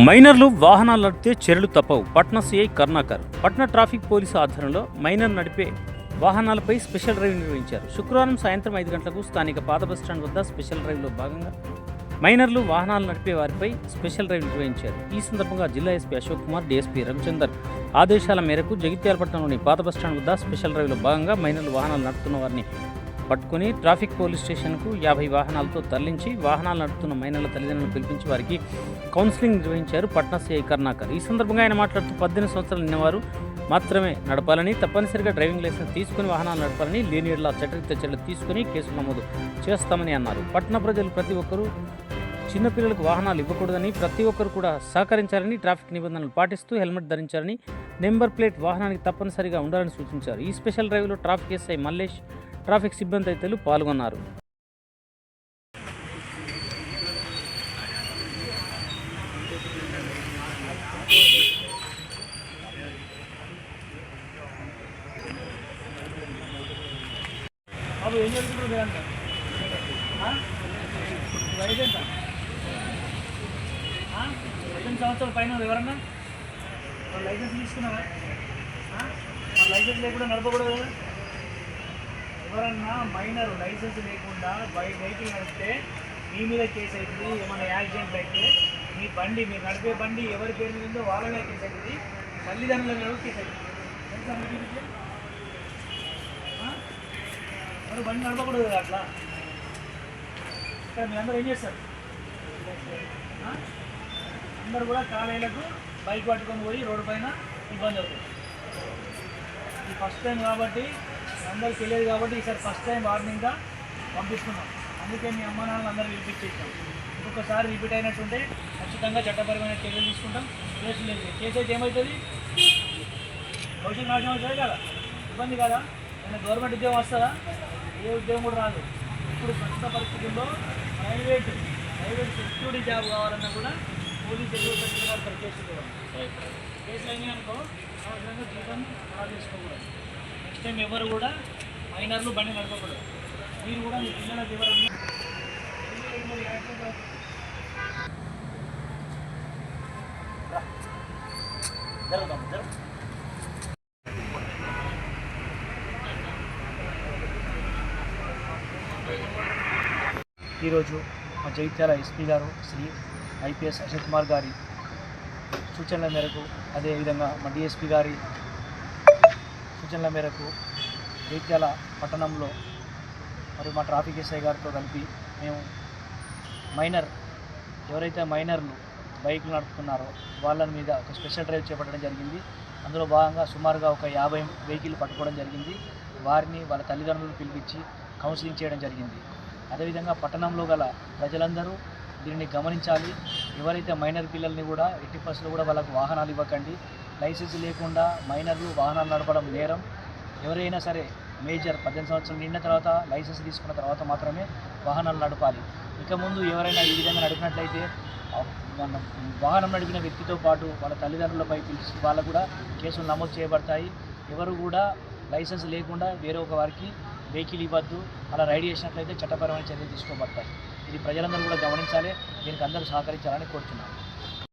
మైనర్లు వాహనాలు నడిపితే చర్యలు తప్పవు. Patna CI Karunakar. Patna traffic police ఆధ్వర్యంలో మైనర్ నడిపే వాహనాలపై స్పెషల్ డ్రైవ్ నిర్వహించారు. శుక్రవారం సాయంత్రం 5 గంటలకు స్థానిక పాత బస్టాండ్ వద్ద స్పెషల్ డ్రైవ్లో భాగంగా మైనర్లు వాహనాలు నడిపే వారిపై స్పెషల్ డ్రైవ్ నిర్వహించారు. ఈ సందర్భంగా జిల్లా ఎస్పీ అశోక్ కుమార్, డీఎస్పీ రవిచందర్ ఆదేశాల మేరకు జగిత్యాల పట్టణంలోని పాత బస్టాండ్ వద్ద స్పెషల్ డ్రైవ్లో భాగంగా మైనర్లు వాహనాలు నడుపుతున్న వారిని పట్టుకుని ట్రాఫిక్ పోలీస్ స్టేషన్కు 50 వాహనాలతో తరలించి వాహనాలు నడుపుతున్న మైనర్ల తల్లిదండ్రులను పిలిపించి వారికి కౌన్సిలింగ్ నిర్వహించారు పట్నా సీఐ కరుణాకర్. ఈ సందర్భంగా ఆయన మాట్లాడుతూ 18 సంవత్సరాలు నిన్నవారు మాత్రమే నడపాలని, తప్పనిసరిగా డ్రైవింగ్ లైసెన్స్ తీసుకుని వాహనాలు నడపాలని, లేని యెడల చట్టరీత్యా చర్యలు తీసుకుని కేసులు నమోదు చేస్తామని అన్నారు. పట్టణ ప్రజలు ప్రతి ఒక్కరూ చిన్నపిల్లలకు వాహనాలు ఇవ్వకూడదని, ప్రతి ఒక్కరు కూడా సహకరించాలని, ట్రాఫిక్ నిబంధనలు పాటిస్తూ హెల్మెట్ ధరించాలని, నెంబర్ ప్లేట్ వాహనానికి తప్పనిసరిగా ఉండాలని సూచించారు. ఈ స్పెషల్ డ్రైవ్లో ట్రాఫిక్ ఎస్ఐ మల్లేష్, ట్రాఫిక్ సిబ్బంది తదితరులు పాల్గొన్నారు. ఏం జరుగుతుంది వయసు 18 సంవత్సరాల పైన ఎవరన్నా లైసెన్స్ తీసుకున్నారా? లైసెన్స్ లేకుండా నడపకూడదు కదా. ఎవరన్నా మైనర్ లైసెన్స్ లేకుండా వెహికల్ నడిపితే మీ మీద కేసు అవుతుంది. ఏమైనా యాక్సిడెంట్ అయితే మీ బండి, మీరు నడిపే బండి ఎవరి పేరు మీద ఉందో వాళ్ళ మీద కేసు అవుతుంది. తల్లిదండ్రుల మీద కేసు అవుతుంది. మరి బండి నడపకూడదు కదా అట్లా. ఇక్కడ మీ అందరూ ఏం చేస్తారు? అందరు కూడా కాలేజీలకు బైక్ పట్టుకొని పోయి రోడ్డు పైన ఇబ్బంది అవుతుంది. ఇది ఫస్ట్ టైం కాబట్టి అందరికి తెలియదు కాబట్టి ఈసారి ఫస్ట్ టైం వార్నింగ్గా పంపిస్తున్నాం. అందుకే మీ అమ్మ నాన్నలు అందరూ రిపీట్ చేస్తాం. ఇంకొకసారి రిపీట్ అయినట్టుంటే ఖచ్చితంగా చట్టపరమైన చర్యలు తీసుకుంటాం. కేసు లేదు. కేసు అయితే ఏమవుతుంది? భవిష్యత్తు నాశనం అవుతుంది కదా, ఇబ్బంది కదా. ఏమైనా గవర్నమెంట్ ఉద్యోగం వస్తుందా? ఏ ఉద్యోగం కూడా రాదు. ఇప్పుడు ప్రస్తుత పరిస్థితుల్లో ప్రైవేట్ సెక్యూరిటీ జాబ్ కావాలన్నా కూడా పోలీసు ఎదురు పడతారు కేసులు కూడా. కేసులు అయినాయి అనుకో అవసరంగా జీతం అలా చేసుకోకూడదు. నెక్స్ట్ టైం ఎవరు కూడా మైనర్లు బండి నడపకూడదు. మీరు కూడా మీ పిల్లలకు ఎవరన్నా జరుగుతాం. ఈరోజు మా జగిత్యాల ఎస్పీ గారు శ్రీ ఐపీఎస్ అశోక్ కుమార్ గారి సూచనల మేరకు, అదేవిధంగా మా డిఎస్పీ గారి సూచనల మేరకు జగిత్యాల పట్టణంలో మరియు మా ట్రాఫిక్ ఎస్ఐ గారితో కలిపి మేము ఎవరైతే మైనర్లు బైకులు నడుపుతున్నారో వాళ్ళ మీద ఒక స్పెషల్ డ్రైవ్ చేపట్టడం జరిగింది. అందులో భాగంగా సుమారుగా ఒక 50 వెహికల్ పట్టుకోవడం జరిగింది. వారిని వాళ్ళ తల్లిదండ్రులను పిలిపించి కౌన్సిలింగ్ చేయడం జరిగింది. అదేవిధంగా పట్టణంలో గల ప్రజలందరూ దీనిని గమనించాలి. ఎవరైతే మైనర్ పిల్లల్ని కూడా ఎట్టి పరిస్థితుల్లో కూడా వాళ్ళకు వాహనాలు ఇవ్వకండి. లైసెన్స్ లేకుండా మైనర్లు వాహనాలు నడపడం నేరం. ఎవరైనా సరే మేజర్ 18 సంవత్సరాలు నిండిన తర్వాత లైసెన్స్ తీసుకున్న తర్వాత మాత్రమే వాహనాలు నడపాలి. ఇక ముందు ఎవరైనా ఈ విధంగా నడిపినట్లయితే మన వాహనం నడిపిన వ్యక్తితో పాటు వాళ్ళ తల్లిదండ్రులపై పిలిచి వాళ్ళకు కూడా కేసులు నమోదు చేయబడతాయి. ఎవరు కూడా లైసెన్స్ లేకుండా వేరే ఒక వారికి వెహికల్ ఇవ్వద్దు. అలా రైడ్ చేసినట్లయితే చట్టపరమైన చర్యలు తీసుకోబడతాయి. ఇది ప్రజలందరూ కూడా గమనించాలి. దీనికి అందరూ సహకరించాలని కోరుతున్నాను.